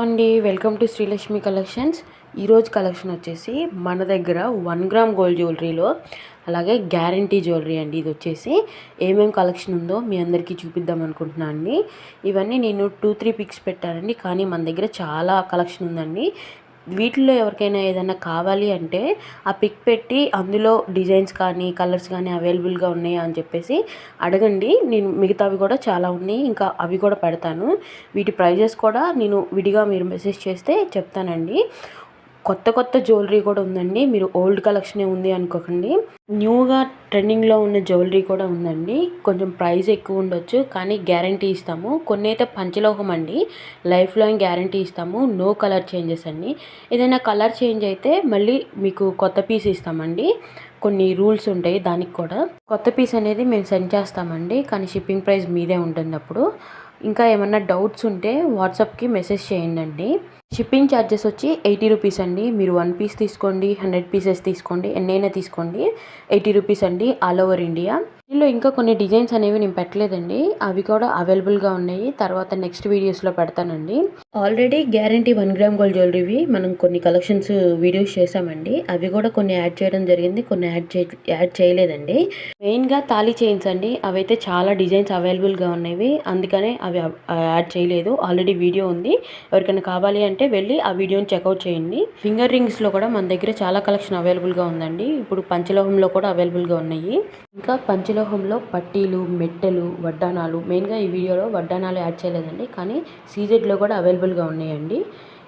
అండి, welcome to Srilakshmi collections. ఈరోజు collection వచ్చేసి మన దగ్గర 1 గ్రామ్ గోల్డ్ జ్యువెలరీలో అలాగే గ్యారంటీ జ్యువెలరీ అండి. ఇది వచ్చేసి ఏమేమి కలెక్షన్ ఉందో మీ అందరికీ చూపిద్దాం అనుకుంటున్నాను అండి. ఇవన్నీ నేను 2-3 పిక్స్ పెట్టానండి, కానీ మన దగ్గర చాలా కలెక్షన్ ఉందండి. వీటిల్లో ఎవరికైనా ఏదైనా కావాలి అంటే ఆ పిక్ పెట్టి అందులో డిజైన్స్ కానీ కలర్స్ కానీ అవైలబుల్గా ఉన్నాయా అని చెప్పేసి అడగండి. నేను మిగతావి కూడా చాలా ఉన్నాయి, ఇంకా అవి కూడా పెడతాను. వీటి ప్రైజెస్ కూడా నేను విడిగా మీరు మెసేజ్ చేస్తే చెప్తానండి. కొత్త జ్యువెలరీ కూడా ఉందండి, మీరు ఓల్డ్ కలెక్షనే ఉంది అనుకోకండి. న్యూగా ట్రెండింగ్లో ఉన్న జ్యువెలరీ కూడా ఉందండి. కొంచెం ప్రైస్ ఎక్కువ ఉండొచ్చు, కానీ గ్యారంటీ ఇస్తాము. కొన్ని అయితే పంచలోహం అండి, లైఫ్ లాంగ్ గ్యారంటీ ఇస్తాము. నో కలర్ చేంజెస్ అండి. ఏదైనా కలర్ చేంజ్ అయితే మళ్ళీ మీకు కొత్త పీస్ ఇస్తామండి. కొన్ని రూల్స్ ఉంటాయి దానికి కూడా. కొత్త పీస్ అనేది మేము సెండ్ చేస్తామండి, కానీ షిప్పింగ్ ప్రైస్ మీదే ఉంటుంది. అప్పుడు ఇంకా ఏమన్నా డౌట్స్ ఉంటే వాట్సాప్కి మెసేజ్ చేయండి. షిప్పింగ్ ఛార్జెస్ వచ్చి 80 రూపీస్ అండి. మీరు 1 పీస్ తీసుకోండి, 100 పీసెస్ తీసుకోండి, ఎన్నైనా తీసుకోండి, 80 రూపీస్ అండి, ఆల్ ఓవర్ ఇండియా. దీనిలో ఇంకా కొన్ని డిజైన్స్ అనేవి నేను పెట్టలేదండి, అవి కూడా అవైలబుల్గా ఉన్నాయి. తర్వాత నెక్స్ట్ వీడియోస్లో పెడతానండి. ఆల్రెడీ గ్యారంటీ 1 గ్రామ్ గోల్డ్ జ్యువెలరీవి మనం కొన్ని కలెక్షన్స్ వీడియోస్ చేసామండి. అవి కూడా కొన్ని యాడ్ చేయడం జరిగింది, కొన్ని యాడ్ చేయలేదండి. మెయిన్గా తాళీ చైన్స్ అండి, అవైతే చాలా డిజైన్స్ అవైలబుల్గా ఉన్నవి, అందుకనే అవి యాడ్ చేయలేదు. ఆల్రెడీ వీడియో ఉంది, ఎవరికైనా కావాలి అంటే వెళ్ళి ఆ వీడియోని చెక్అవుట్ చేయండి. ఫింగర్ రింగ్స్లో కూడా మన దగ్గర చాలా కలెక్షన్ అవైలబుల్గా ఉందండి. ఇప్పుడు పంచలోహంలో కూడా అవైలబుల్గా ఉన్నాయి. ఇంకా పంచలోహంలో పట్టీలు, మెట్టెలు, వడ్డానాలు, మెయిన్గా ఈ వీడియోలో వడ్డానాలు యాడ్ చేయలేదండి, కానీ సీజెడ్లో కూడా అవైలబుల్గా ఉన్నాయండి.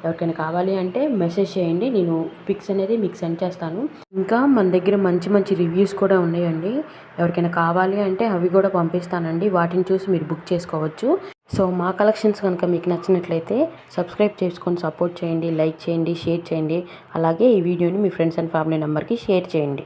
ఎవరికైనా కావాలి అంటే మెసేజ్ చేయండి, నేను పిక్స్ అనేది మీకు సెండ్ చేస్తాను. ఇంకా మన దగ్గర మంచి రివ్యూస్ కూడా ఉన్నాయండి. ఎవరికైనా కావాలి అంటే అవి కూడా పంపిస్తానండి, వాటిని చూసి మీరు బుక్ చేసుకోవచ్చు. సో మా కలెక్షన్స్ కనుక మీకు నచ్చినట్లయితే సబ్స్క్రైబ్ చేసుకొని సపోర్ట్ చేయండి, లైక్ చేయండి, షేర్ చేయండి. అలాగే ఈ వీడియోని మీ ఫ్రెండ్స్ అండ్ ఫ్యామిలీ మెంబర్కి షేర్ చేయండి.